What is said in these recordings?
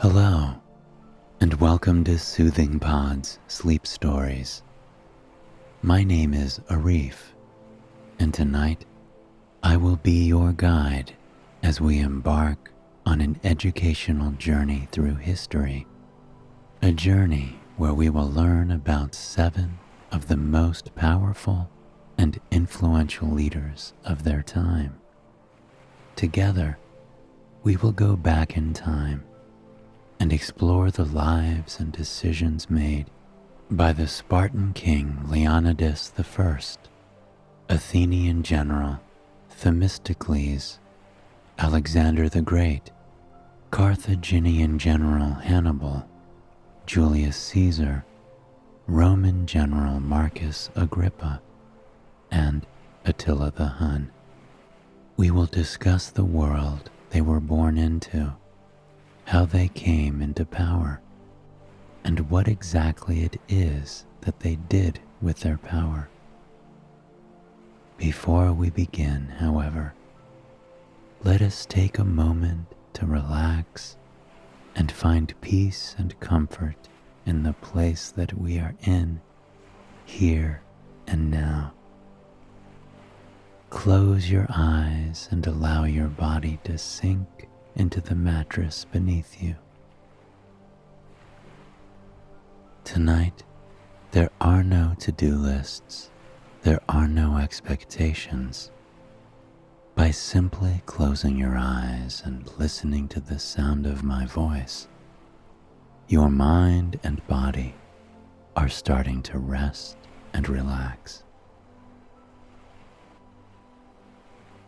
Hello, and welcome to Soothing Pod's Sleep Stories. My name is Arif, and tonight I will be your guide as we embark on an educational journey through history, a journey where we will learn about 7 of the most powerful and influential leaders of their time. Together, we will go back in time and explore the lives and decisions made by the Spartan king Leonidas I, Athenian general Themistocles, Alexander the Great, Carthaginian general Hannibal, Julius Caesar, Roman general Marcus Agrippa, and Attila the Hun. We will discuss the world they were born into, how they came into power, and what exactly it is that they did with their power. Before we begin, however, let us take a moment to relax and find peace and comfort in the place that we are in, here and now. Close your eyes and allow your body to sink into the mattress beneath you. Tonight, there are no to-do lists, there are no expectations. By simply closing your eyes and listening to the sound of my voice, your mind and body are starting to rest and relax.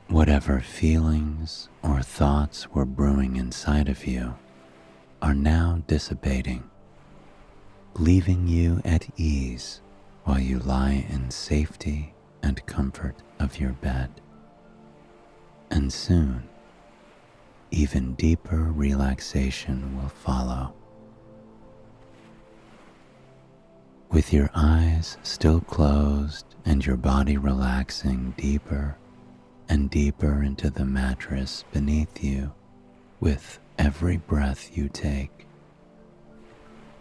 Whatever feelings or thoughts were brewing inside of you are now dissipating, leaving you at ease while you lie in safety and comfort of your bed. And soon, even deeper relaxation will follow. With your eyes still closed and your body relaxing deeper and deeper into the mattress beneath you with every breath you take,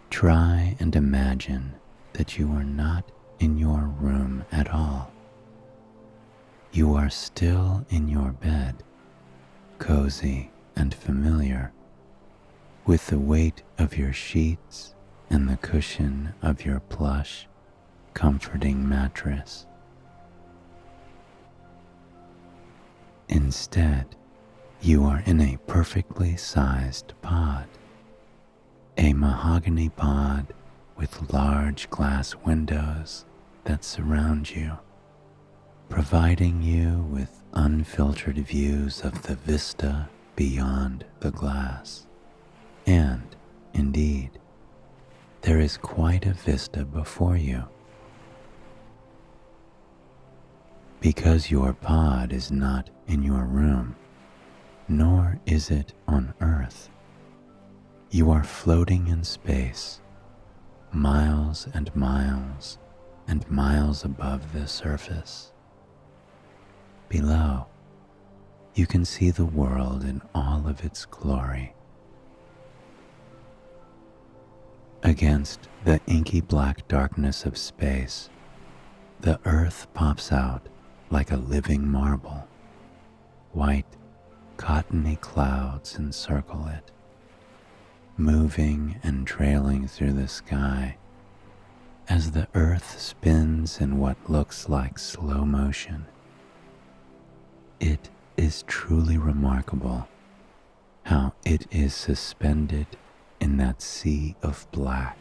try and imagine that you are not in your room at all. You are still in your bed, cozy and familiar, with the weight of your sheets and the cushion of your plush, comforting mattress. Instead, you are in a perfectly sized pod, a mahogany pod with large glass windows that surround you, providing you with unfiltered views of the vista beyond the glass. And, indeed, there is quite a vista before you. Because your pod is not in your room, nor is it on Earth, you are floating in space, miles and miles and miles above the surface. Below, you can see the world in all of its glory. Against the inky black darkness of space, the Earth pops out like a living marble. White, cottony clouds encircle it, moving and trailing through the sky as the Earth spins in what looks like slow motion. It is truly remarkable how it is suspended in that sea of black,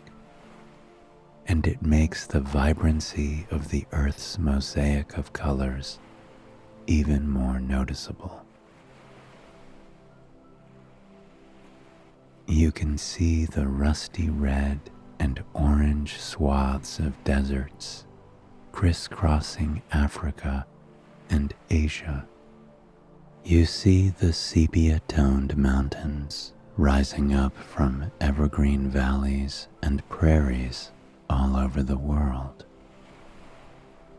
and it makes the vibrancy of the Earth's mosaic of colors even more noticeable. You can see the rusty red and orange swaths of deserts crisscrossing Africa and Asia. You see the sepia-toned mountains rising up from evergreen valleys and prairies all over the world.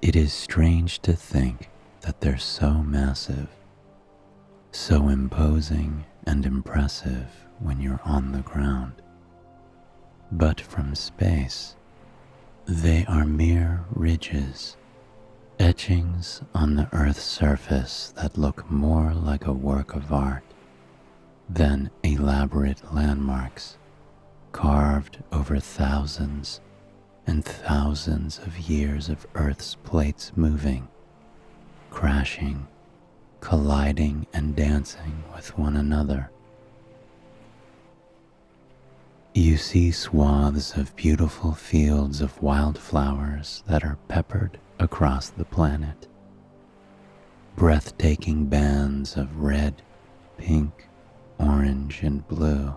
It is strange to think that they're so massive, so imposing and impressive when you're on the ground. But from space, they are mere ridges, etchings on the Earth's surface that look more like a work of art than elaborate landmarks carved over thousands and thousands of years of Earth's plates moving, crashing, colliding, and dancing with one another. You see swaths of beautiful fields of wildflowers that are peppered across the planet, breathtaking bands of red, pink, orange, and blue.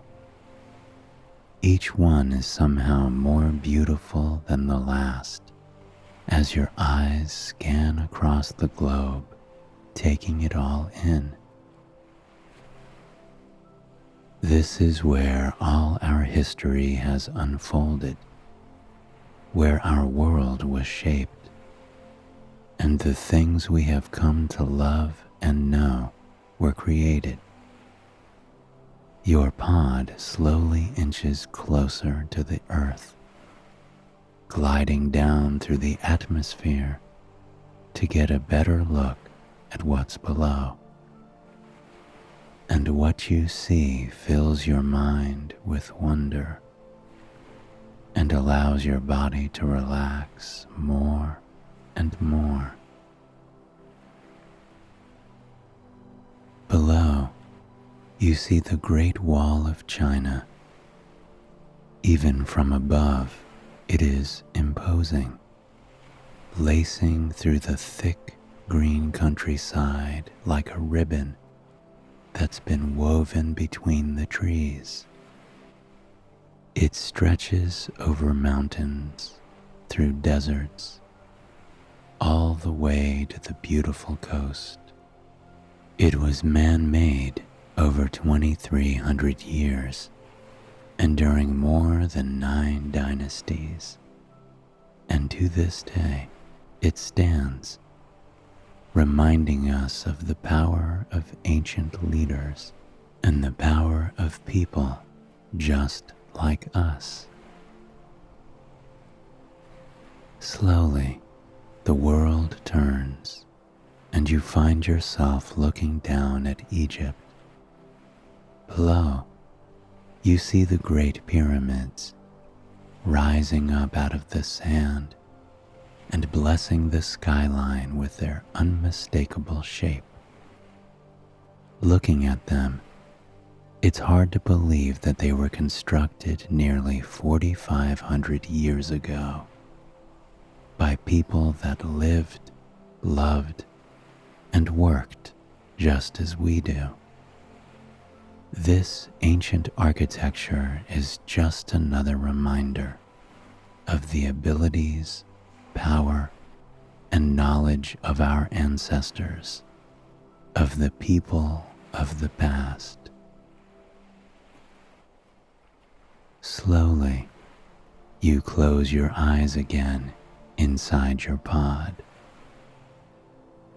Each one is somehow more beautiful than the last as your eyes scan across the globe, taking it all in. This is where all our history has unfolded, where our world was shaped, and the things we have come to love and know were created. Your pod slowly inches closer to the earth, gliding down through the atmosphere to get a better look at what's below. And what you see fills your mind with wonder and allows your body to relax more and more. Below, you see the Great Wall of China. Even from above, it is imposing, lacing through the thick green countryside like a ribbon that's been woven between the trees. It stretches over mountains, through deserts, all the way to the beautiful coast. It was man-made over 2,300 years and during more than 9 dynasties. And to this day, it stands, reminding us of the power of ancient leaders and the power of people just like us. Slowly, the world turns, and you find yourself looking down at Egypt. Below, you see the great pyramids rising up out of the sand and blessing the skyline with their unmistakable shape. Looking at them, it's hard to believe that they were constructed nearly 4,500 years ago by people that lived, loved, and worked just as we do. This ancient architecture is just another reminder of the abilities, power, and knowledge of our ancestors, of the people of the past. Slowly, you close your eyes again inside your pod.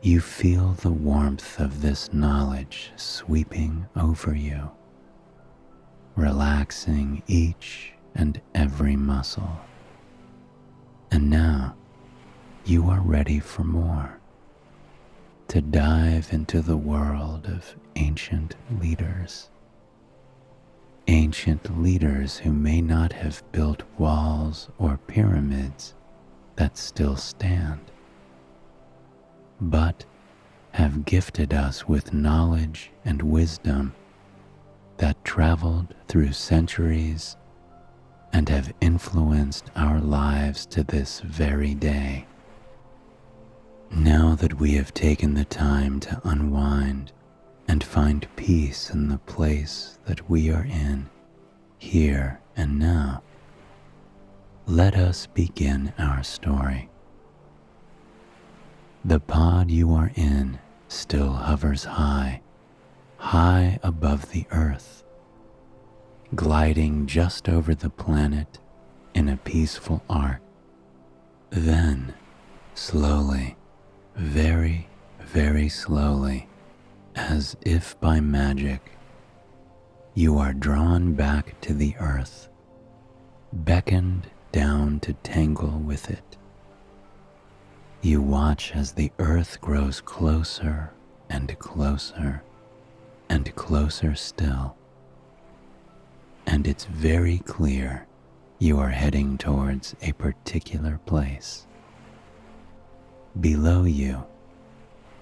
You feel the warmth of this knowledge sweeping over you, relaxing each and every muscle. And now, you are ready for more, to dive into the world of ancient leaders. Ancient leaders who may not have built walls or pyramids that still stand, but have gifted us with knowledge and wisdom that traveled through centuries and have influenced our lives to this very day. Now that we have taken the time to unwind and find peace in the place that we are in, here and now, let us begin our story. The pod you are in still hovers high, high above the earth, gliding just over the planet in a peaceful arc. Then, slowly, very, very slowly, as if by magic, you are drawn back to the earth, beckoned down to tangle with it. You watch as the earth grows closer and closer and closer still, and it's very clear you are heading towards a particular place. Below you,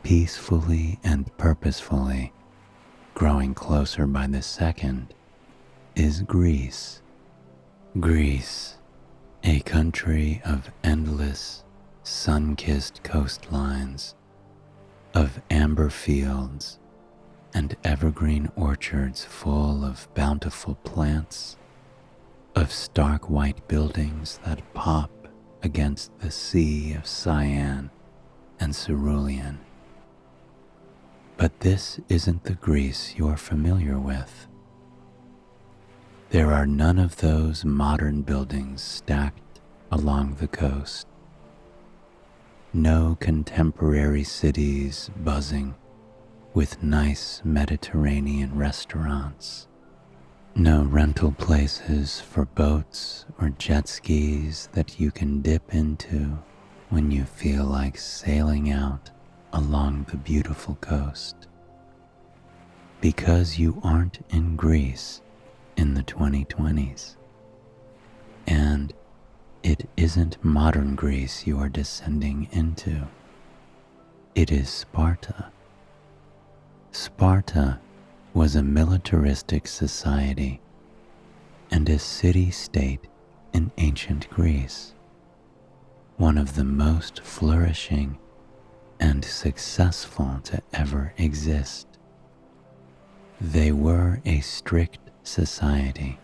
peacefully and purposefully, growing closer by the second, is Greece. Greece, a country of endless, sun-kissed coastlines, of amber fields and evergreen orchards full of bountiful plants, of stark white buildings that pop against the sea of cyan and cerulean. But this isn't the Greece you're familiar with. There are none of those modern buildings stacked along the coast. No contemporary cities buzzing with nice Mediterranean restaurants. No rental places for boats or jet skis that you can dip into when you feel like sailing out along the beautiful coast. Because you aren't in Greece in the 2020s. And it isn't modern Greece you are descending into. It is Sparta. Sparta was a militaristic society and a city-state in ancient Greece, one of the most flourishing and successful to ever exist. They were a strict society,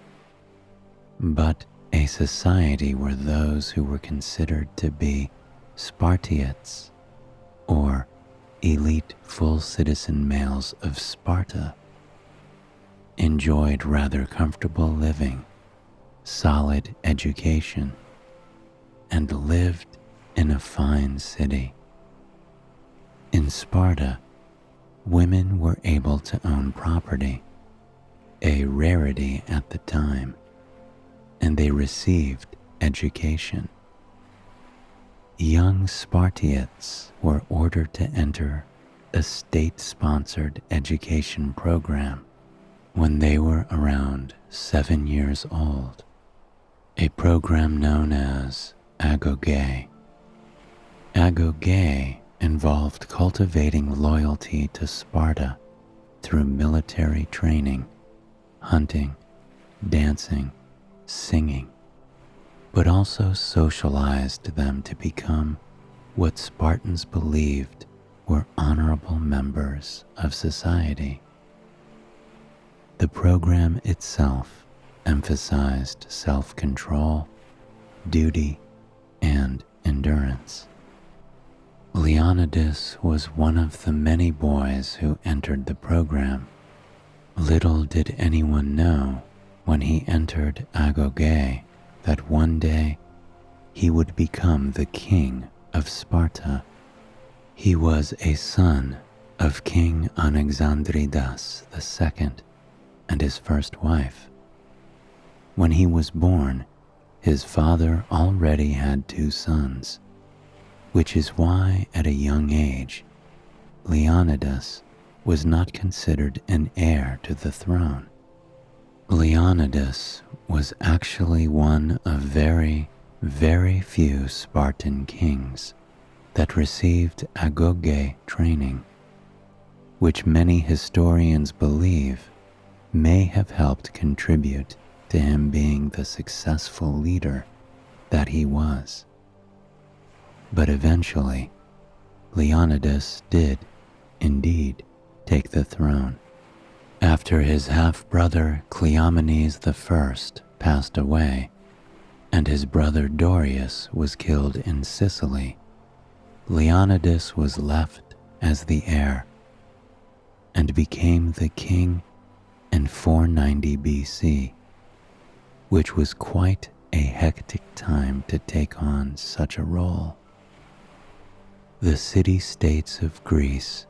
but a society where those who were considered to be Spartiates, or elite full citizen males of Sparta, enjoyed rather comfortable living, solid education, and lived in a fine city. In Sparta, women were able to own property, a rarity at the time, and they received education. Young Spartiates were ordered to enter a state-sponsored education program when they were around 7 years old, a program known as agoge. Agoge involved cultivating loyalty to Sparta through military training, hunting, dancing, singing, but also socialized them to become what Spartans believed were honorable members of society. The program itself emphasized self-control, duty, and endurance. Leonidas was one of the many boys who entered the program. Little did anyone know when he entered agoge that one day he would become the king of Sparta. He was a son of King Anaxandridas II and his first wife. When he was born, his father already had 2 sons, which is why at a young age, Leonidas was not considered an heir to the throne. Leonidas was actually one of very, very few Spartan kings that received agoge training, which many historians believe may have helped contribute to him being the successful leader that he was. But eventually, Leonidas did, indeed, take the throne. After his half-brother Cleomenes I passed away, and his brother Dorius was killed in Sicily, Leonidas was left as the heir, and became the king in 490 BC, which was quite a hectic time to take on such a role. The city-states of Greece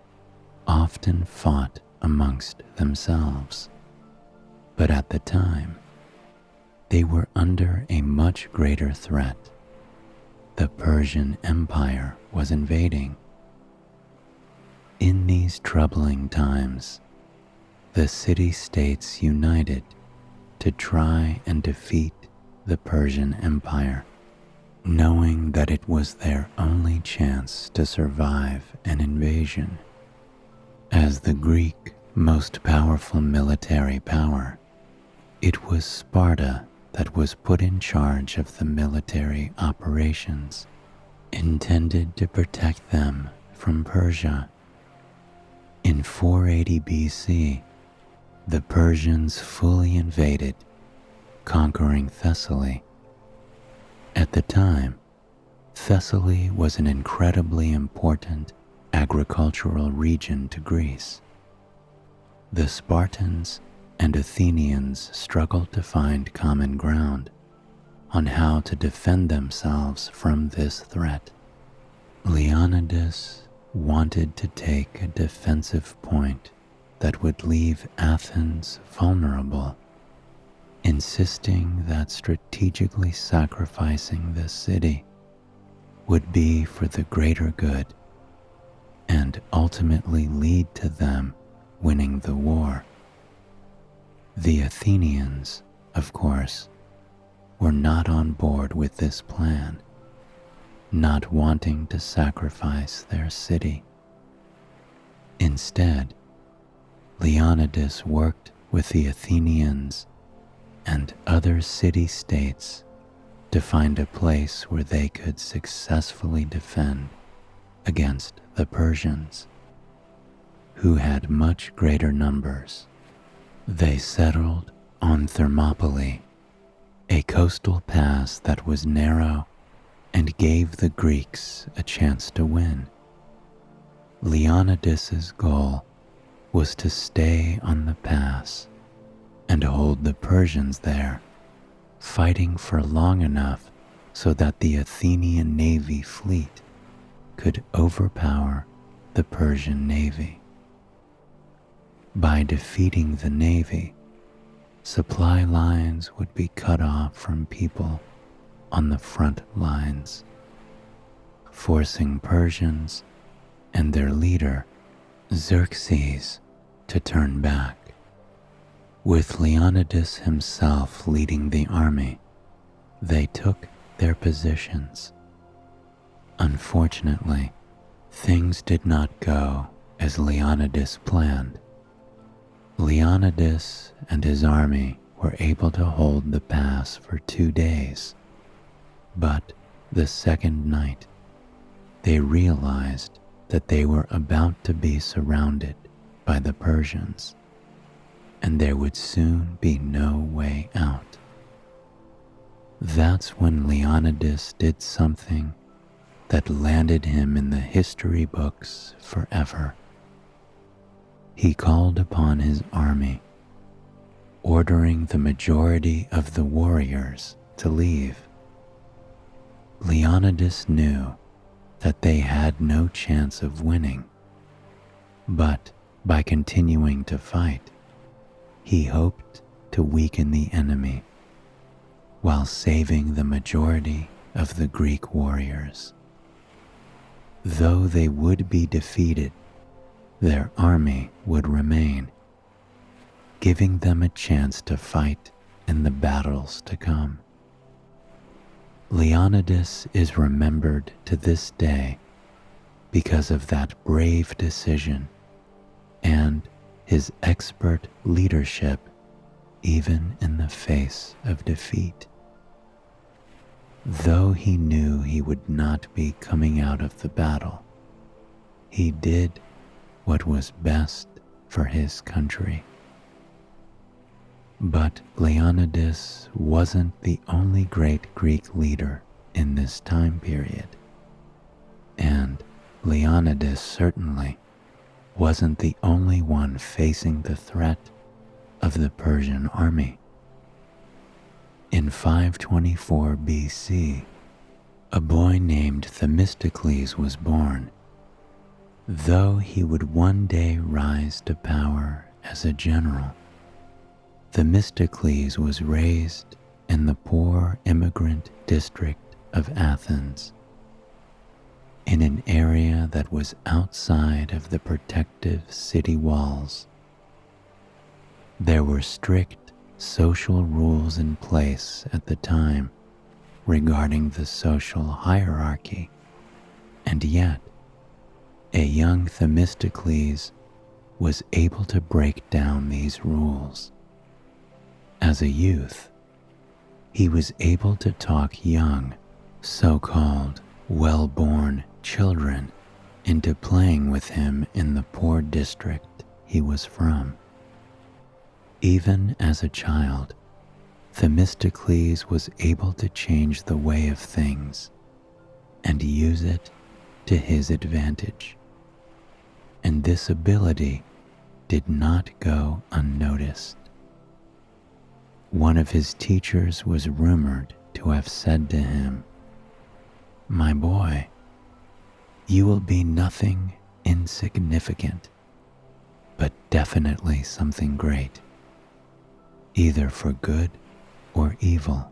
often fought amongst themselves. But at the time, they were under a much greater threat. The Persian Empire was invading. In these troubling times, the city-states united to try and defeat the Persian Empire, knowing that it was their only chance to survive an invasion. As the Greek most powerful military power, it was Sparta that was put in charge of the military operations intended to protect them from Persia. In 480 BC, the Persians fully invaded, conquering Thessaly. At the time, Thessaly was an incredibly important agricultural region to Greece. The Spartans and Athenians struggled to find common ground on how to defend themselves from this threat. Leonidas wanted to take a defensive point that would leave Athens vulnerable, insisting that strategically sacrificing the city would be for the greater good and ultimately lead to them winning the war. The Athenians, of course, were not on board with this plan, not wanting to sacrifice their city. Instead, Leonidas worked with the Athenians and other city-states to find a place where they could successfully defend against the Persians, who had much greater numbers. They settled on Thermopylae, a coastal pass that was narrow and gave the Greeks a chance to win. Leonidas's goal was to stay on the pass and hold the Persians there, fighting for long enough so that the Athenian navy fleet could overpower the Persian navy. By defeating the navy, supply lines would be cut off from people on the front lines, forcing Persians and their leader, Xerxes, to turn back. With Leonidas himself leading the army, they took their positions. Unfortunately, things did not go as Leonidas planned. Leonidas and his army were able to hold the pass for 2 days, but the second night, they realized that they were about to be surrounded by the Persians, and there would soon be no way out. That's when Leonidas did something that landed him in the history books forever. He called upon his army, ordering the majority of the warriors to leave. Leonidas knew that they had no chance of winning, but by continuing to fight, he hoped to weaken the enemy while saving the majority of the Greek warriors. Though they would be defeated, their army would remain, giving them a chance to fight in the battles to come. Leonidas is remembered to this day because of that brave decision and his expert leadership even in the face of defeat. Though he knew he would not be coming out of the battle, he did what was best for his country. But Leonidas wasn't the only great Greek leader in this time period, and Leonidas certainly wasn't the only one facing the threat of the Persian army. In 524 BC, a boy named Themistocles was born. Though he would one day rise to power as a general, Themistocles was raised in the poor immigrant district of Athens, in an area that was outside of the protective city walls. There were strict social rules in place at the time regarding the social hierarchy, and yet a young Themistocles was able to break down these rules. As a youth, he was able to talk young, so-called well-born children into playing with him in the poor district he was from. Even as a child, Themistocles was able to change the way of things and use it to his advantage. And this ability did not go unnoticed. One of his teachers was rumored to have said to him, "My boy, you will be nothing insignificant, but definitely something great, either for good or evil."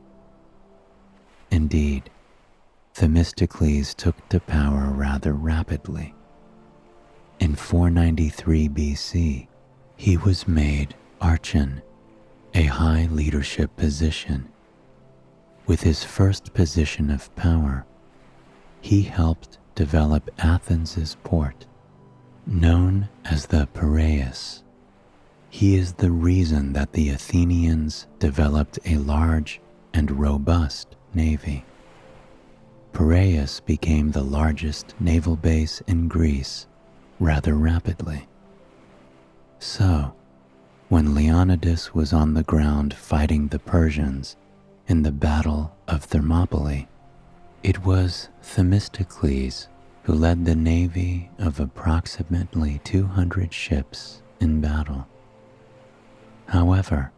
Indeed, Themistocles took to power rather rapidly. In 493 BC, he was made archon, a high leadership position. With his first position of power, he helped develop Athens's port, known as the Piraeus. He is the reason that the Athenians developed a large and robust navy. Piraeus became the largest naval base in Greece rather rapidly. So, when Leonidas was on the ground fighting the Persians in the Battle of Thermopylae, it was Themistocles who led the navy of approximately 200 ships in battle. However,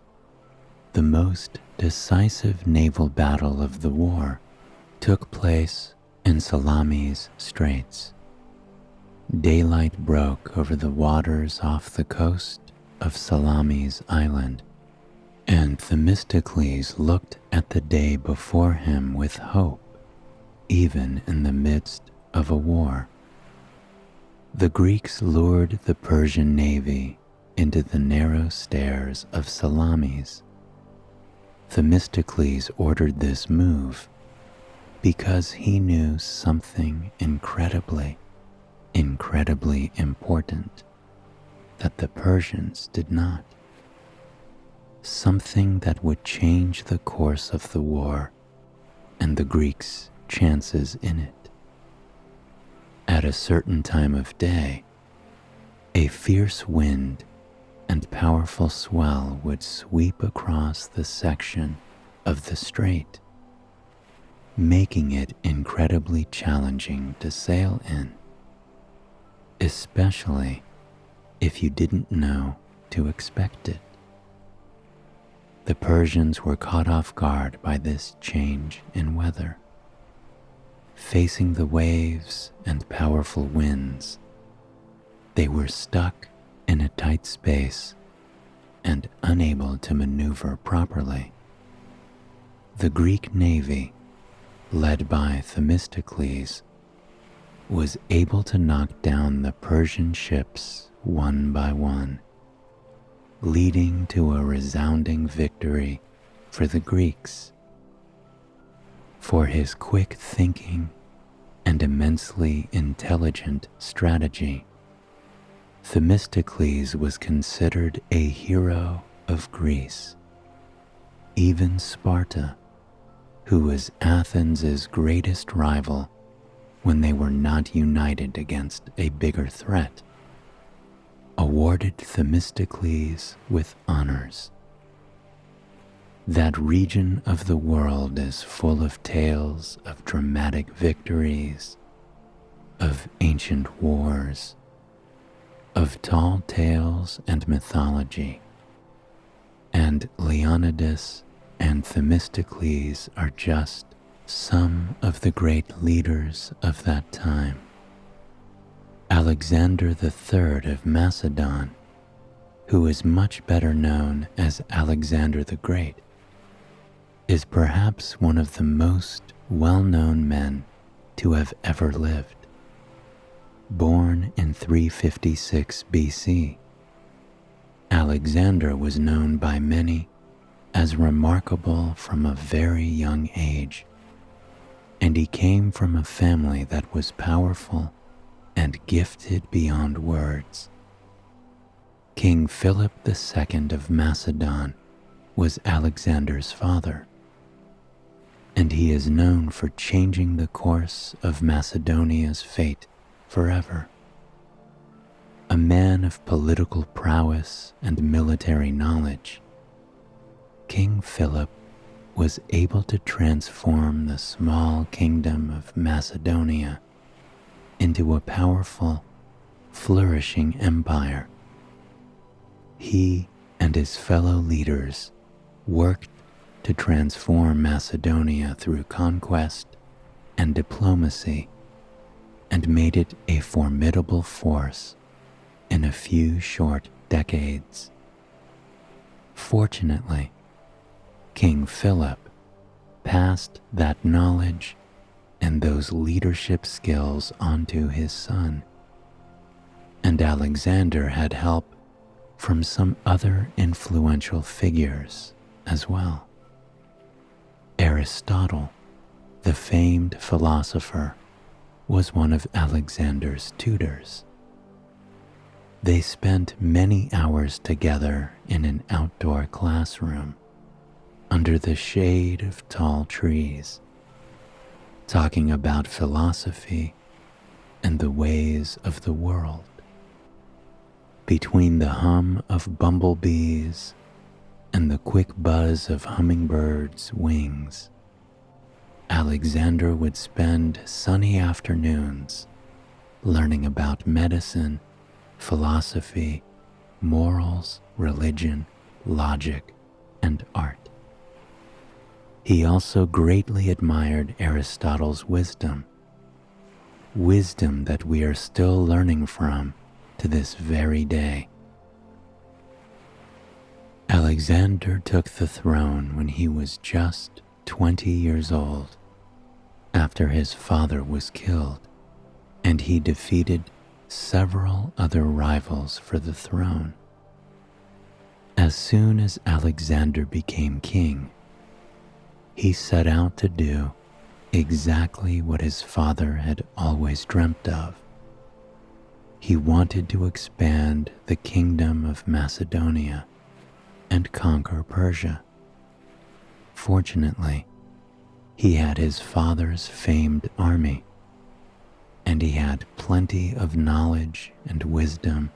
the most decisive naval battle of the war took place in Salamis Straits. Daylight broke over the waters off the coast of Salamis Island, and Themistocles looked at the day before him with hope, even in the midst of a war. The Greeks lured the Persian navy into the narrow stairs of Salamis. Themistocles ordered this move because he knew something incredibly important that the Persians did not. Something that would change the course of the war and the Greeks' chances in it. At a certain time of day, a fierce wind and powerful swell would sweep across the section of the strait, making it incredibly challenging to sail in, especially if you didn't know to expect it. The Persians were caught off guard by this change in weather. Facing the waves and powerful winds, they were stuck in a tight space and unable to maneuver properly. The Greek navy, led by Themistocles, was able to knock down the Persian ships one by one, leading to a resounding victory for the Greeks. For his quick thinking and immensely intelligent strategy, Themistocles was considered a hero of Greece. Even Sparta, who was Athens' greatest rival when they were not united against a bigger threat, awarded Themistocles with honors. That region of the world is full of tales of dramatic victories, of ancient wars, of tall tales and mythology, and Leonidas and Themistocles are just some of the great leaders of that time. Alexander III of Macedon, who is much better known as Alexander the Great, is perhaps one of the most well-known men to have ever lived. Born in 356 BC, Alexander was known by many as remarkable from a very young age, and he came from a family that was powerful and gifted beyond words. King Philip II of Macedon was Alexander's father, and he is known for changing the course of Macedonia's fate forever. A man of political prowess and military knowledge, King Philip was able to transform the small kingdom of Macedonia into a powerful, flourishing empire. He and his fellow leaders worked to transform Macedonia through conquest and diplomacy, and made it a formidable force in a few short decades. Fortunately, King Philip passed that knowledge and those leadership skills onto his son, and Alexander had help from some other influential figures as well. Aristotle, the famed philosopher, was one of Alexander's tutors. They spent many hours together in an outdoor classroom under the shade of tall trees, talking about philosophy and the ways of the world. Between the hum of bumblebees and the quick buzz of hummingbirds' wings, Alexander would spend sunny afternoons learning about medicine, philosophy, morals, religion, logic, and art. He also greatly admired Aristotle's wisdom that we are still learning from to this very day. Alexander took the throne when he was just 20 years old, after his father was killed, and he defeated several other rivals for the throne. As soon as Alexander became king, he set out to do exactly what his father had always dreamt of. He wanted to expand the kingdom of Macedonia and conquer Persia. Fortunately, he had his father's famed army, and he had plenty of knowledge and wisdom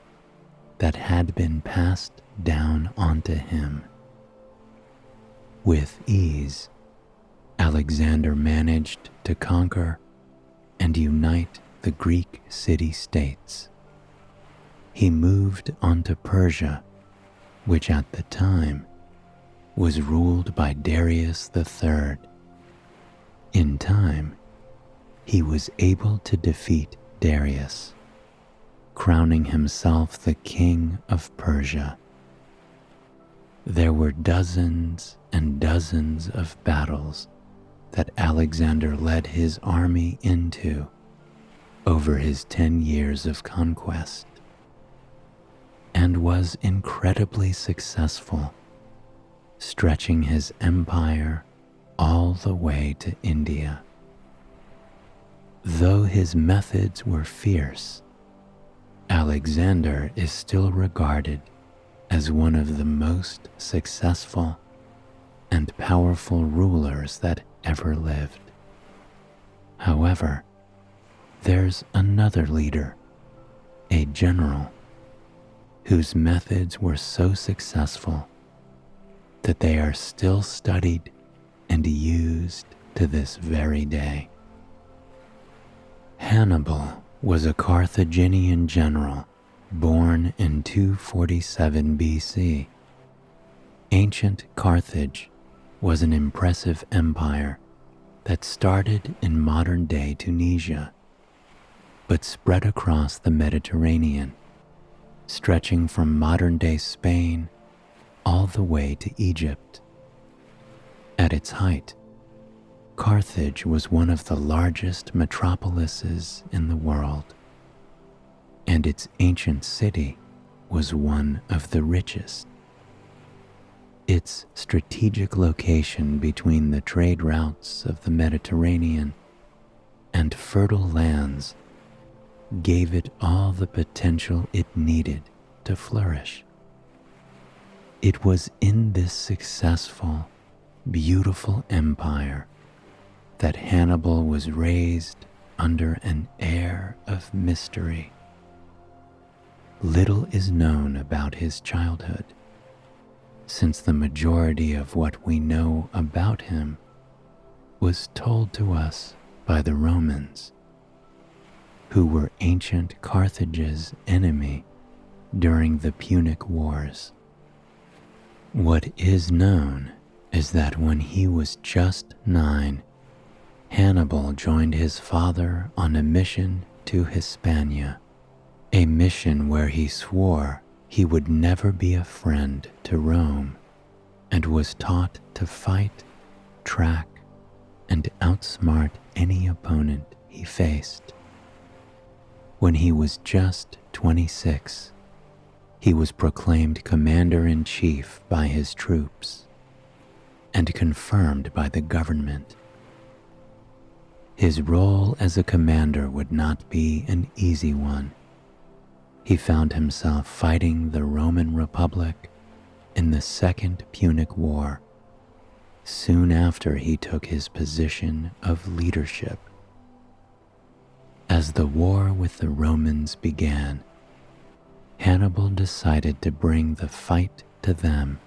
that had been passed down onto him. With ease, Alexander managed to conquer and unite the Greek city-states. He moved on to Persia, which at the time was ruled by Darius III. In time, he was able to defeat Darius, crowning himself the king of Persia. There were dozens and dozens of battles that Alexander led his army into over his 10 years of conquest, and was incredibly successful, stretching his empire all the way to India. Though his methods were fierce, Alexander is still regarded as one of the most successful and powerful rulers that ever lived. However, there's another leader, a general, whose methods were so successful that they are still studied and used to this very day. Hannibal was a Carthaginian general born in 247 BC. Ancient Carthage was an impressive empire that started in modern-day Tunisia, but spread across the Mediterranean stretching from modern-day Spain all the way to Egypt. At its height, Carthage was one of the largest metropolises in the world, and its ancient city was one of the richest. Its strategic location between the trade routes of the Mediterranean and fertile lands gave it all the potential it needed to flourish. It was in this successful, beautiful empire that Hannibal was raised under an air of mystery. Little is known about his childhood, since the majority of what we know about him was told to us by the Romans, who were ancient Carthage's enemy during the Punic Wars. What is known is that when he was just 9, Hannibal joined his father on a mission to Hispania, a mission where he swore he would never be a friend to Rome, and was taught to fight, track, and outsmart any opponent he faced. When he was just 26, he was proclaimed commander-in-chief by his troops and confirmed by the government. His role as a commander would not be an easy one. He found himself fighting the Roman Republic in the Second Punic War, soon after he took his position of leadership. As the war with the Romans began, Hannibal decided to bring the fight to them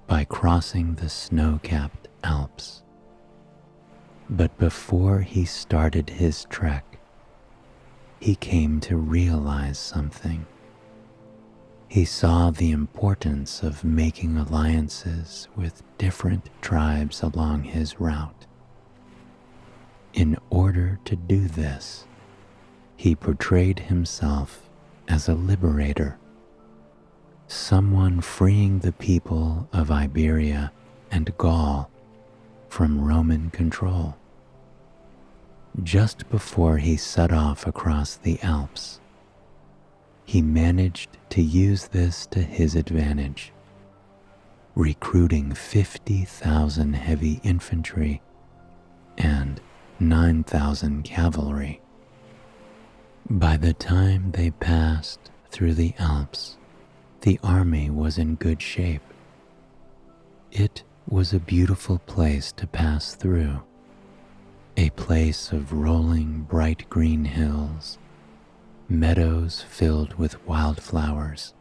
by crossing the snow-capped Alps. But before he started his trek, he came to realize something. He saw the importance of making alliances with different tribes along his route. In order to do this, he portrayed himself as a liberator, someone freeing the people of Iberia and Gaul from Roman control. Just before he set off across the Alps, he managed to use this to his advantage, recruiting 50,000 heavy infantry and 9,000 cavalry. By the time they passed through the Alps, the army was in good shape. It was a beautiful place to pass through, a place of rolling bright green hills, meadows filled with wildflowers,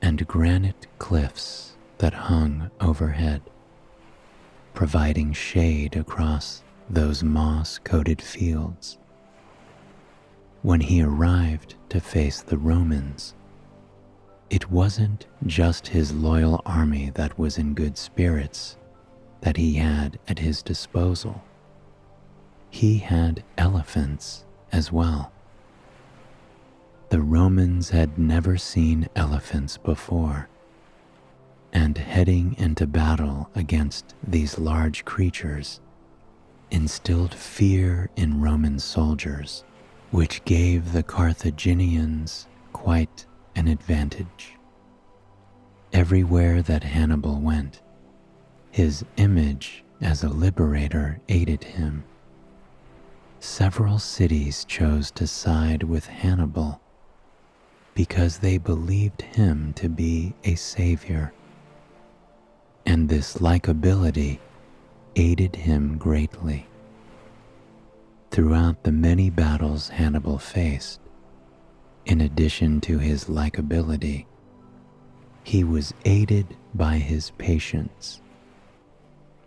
and granite cliffs that hung overhead, providing shade across those moss-coated fields. When he arrived to face the Romans, it wasn't just his loyal army that was in good spirits that he had at his disposal. He had elephants as well. The Romans had never seen elephants before, and heading into battle against these large creatures instilled fear in Roman soldiers, which gave the Carthaginians quite an advantage. Everywhere that Hannibal went, his image as a liberator aided him. Several cities chose to side with Hannibal because they believed him to be a savior, and this likability aided him greatly. Throughout the many battles Hannibal faced, in addition to his likability, he was aided by his patience.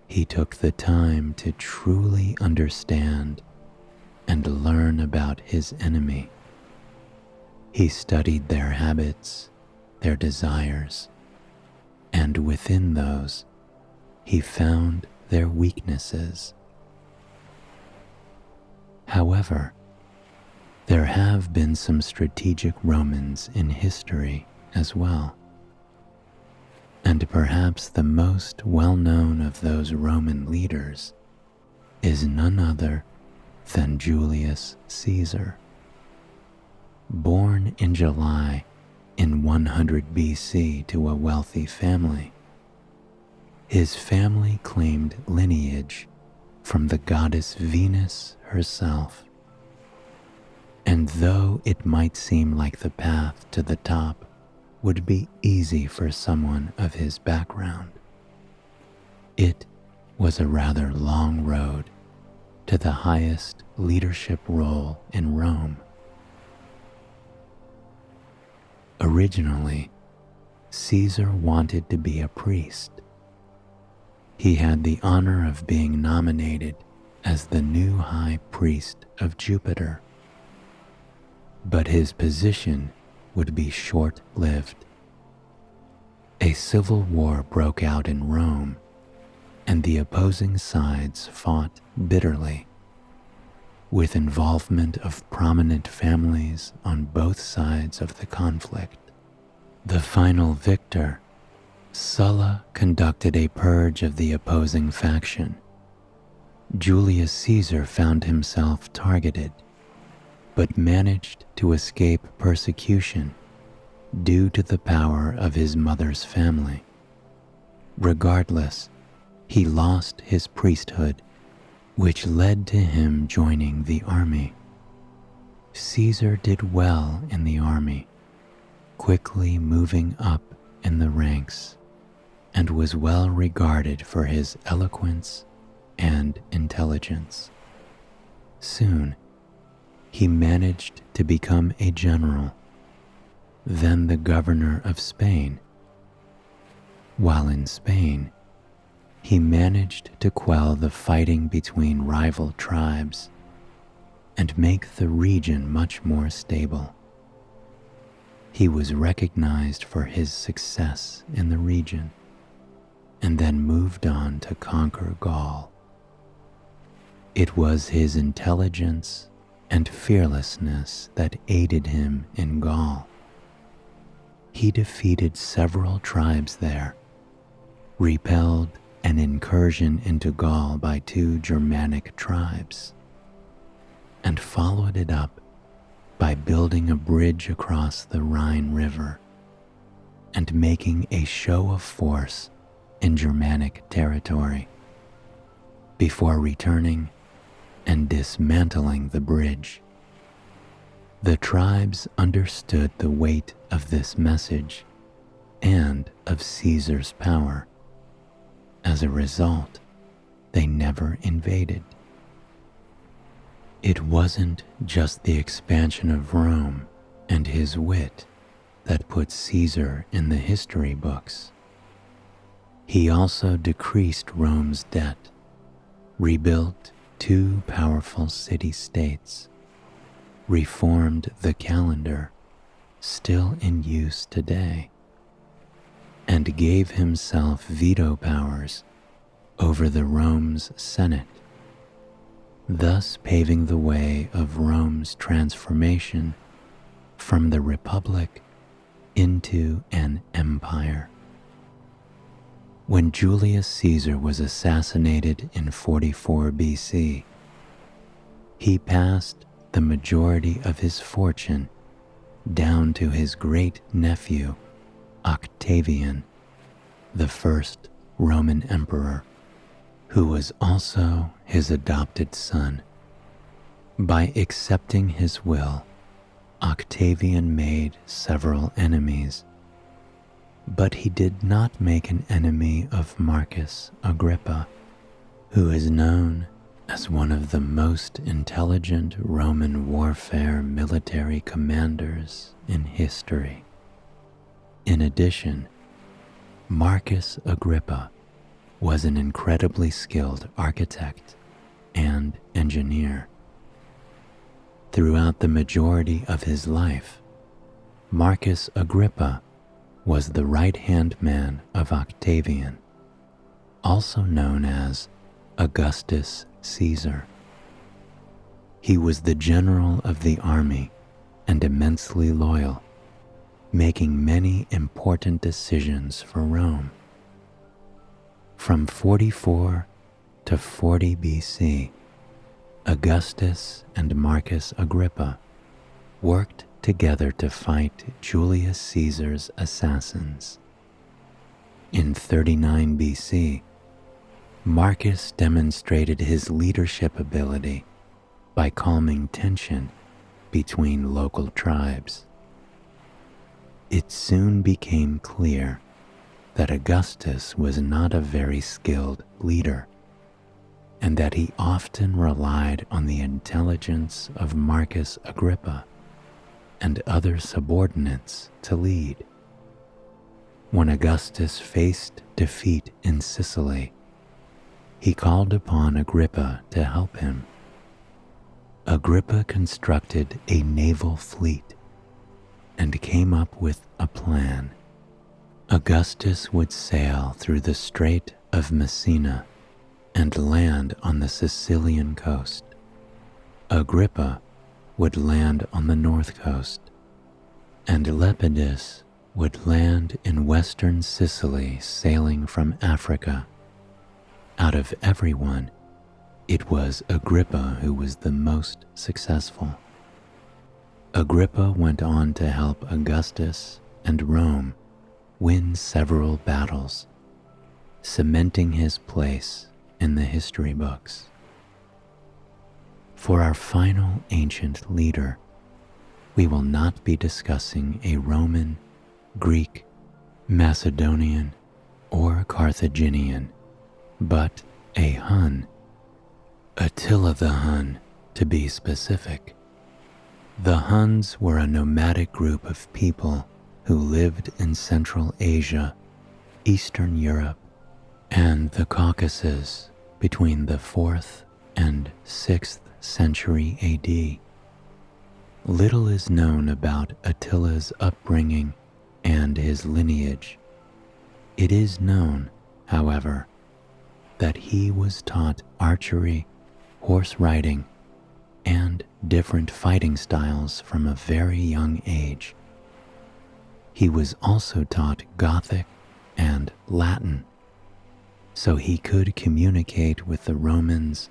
He took the time to truly understand and learn about his enemy. He studied their habits, their desires, and within those, he found their weaknesses. However, There have been some strategic Romans in history as well, and perhaps the most well-known of those Roman leaders is none other than Julius Caesar. Born in July in 100 BC to a wealthy family, his family claimed lineage from the goddess Venus herself. And though it might seem like the path to the top would be easy for someone of his background, it was a rather long road to the highest leadership role in Rome. Originally, Caesar wanted to be a priest. He had the honor of being nominated as the new high priest of Jupiter. But his position would be short-lived. A civil war broke out in Rome, and the opposing sides fought bitterly, with involvement of prominent families on both sides of the conflict. The final victor, Sulla, conducted a purge of the opposing faction. Julius Caesar found himself targeted, but managed to escape persecution due to the power of his mother's family. Regardless, he lost his priesthood, which led to him joining the army. Caesar did well in the army, quickly moving up in the ranks, and was well regarded for his eloquence and intelligence. Soon, he managed to become a general, then the governor of Spain. While in Spain, he managed to quell the fighting between rival tribes and make the region much more stable. He was recognized for his success in the region and then moved on to conquer Gaul. It was his intelligence and fearlessness that aided him in Gaul. He defeated several tribes there, repelled an incursion into Gaul by 2 Germanic tribes, and followed it up by building a bridge across the Rhine River and making a show of force in Germanic territory before returning and dismantling the bridge. The tribes understood the weight of this message and of Caesar's power. As a result, they never invaded. It wasn't just the expansion of Rome and his wit that put Caesar in the history books. He also decreased Rome's debt, rebuilt 2 powerful city-states, reformed the calendar, still in use today, and gave himself veto powers over the Rome's Senate, thus paving the way of Rome's transformation from the Republic into an empire. When Julius Caesar was assassinated in 44 BC, he passed the majority of his fortune down to his great-nephew, Octavian, the first Roman emperor, who was also his adopted son. By accepting his will, Octavian made several enemies, but he did not make an enemy of Marcus Agrippa, who is known as one of the most intelligent Roman warfare military commanders in history. In addition, Marcus Agrippa was an incredibly skilled architect and engineer. Throughout the majority of his life, Marcus Agrippa was the right-hand man of Octavian, also known as Augustus Caesar. He was the general of the army and immensely loyal, making many important decisions for Rome. From 44 to 40 BC, Augustus and Marcus Agrippa worked together to fight Julius Caesar's assassins. In 39 BC, Marcus demonstrated his leadership ability by calming tension between local tribes. It soon became clear that Augustus was not a very skilled leader, and that he often relied on the intelligence of Marcus Agrippa and other subordinates to lead. When Augustus faced defeat in Sicily, he called upon Agrippa to help him. Agrippa constructed a naval fleet and came up with a plan. Augustus would sail through the Strait of Messina and land on the Sicilian coast. Agrippa would land on the north coast, and Lepidus would land in western Sicily, sailing from Africa. Out of everyone, it was Agrippa who was the most successful. Agrippa went on to help Augustus and Rome win several battles, cementing his place in the history books. For our final ancient leader, we will not be discussing a Roman, Greek, Macedonian, or Carthaginian, but a Hun, Attila the Hun, to be specific. The Huns were a nomadic group of people who lived in Central Asia, Eastern Europe, and the Caucasus between the 4th and 6th century AD. Little is known about Attila's upbringing and his lineage. It is known, however, that he was taught archery, horse riding, and different fighting styles from a very young age. He was also taught Gothic and Latin, so he could communicate with the Romans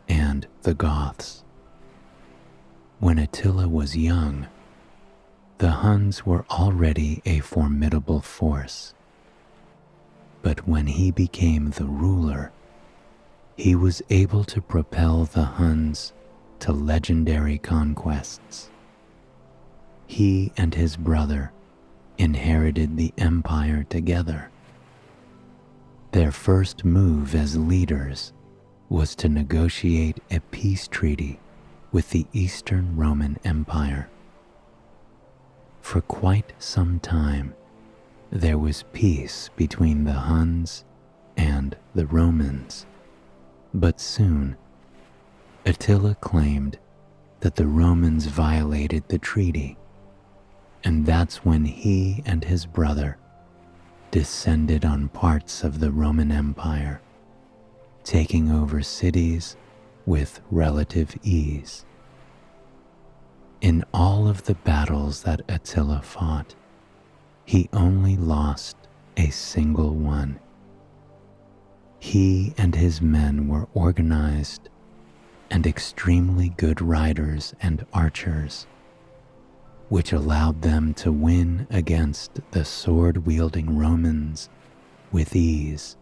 and the Goths. When Attila was young, the Huns were already a formidable force. But when he became the ruler, he was able to propel the Huns to legendary conquests. He and his brother inherited the empire together. Their first move as leaders was to negotiate a peace treaty with the Eastern Roman Empire. For quite some time, there was peace between the Huns and the Romans, but soon Attila claimed that the Romans violated the treaty, and that's when he and his brother descended on parts of the Roman Empire, taking over cities with relative ease. In all of the battles that Attila fought, he only lost a single one. He and his men were organized and extremely good riders and archers, which allowed them to win against the sword-wielding Romans with ease.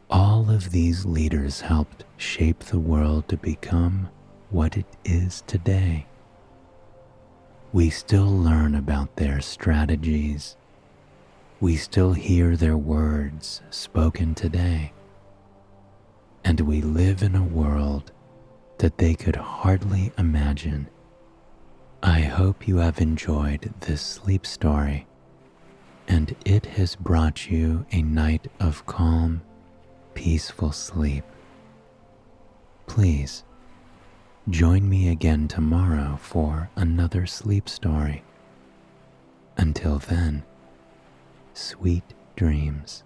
All of these leaders helped shape the world to become what it is today. We still learn about their strategies. We still hear their words spoken today. And we live in a world that they could hardly imagine. I hope you have enjoyed this sleep story, and it has brought you a night of calm, peaceful sleep. Please, join me again tomorrow for another sleep story. Until then, sweet dreams.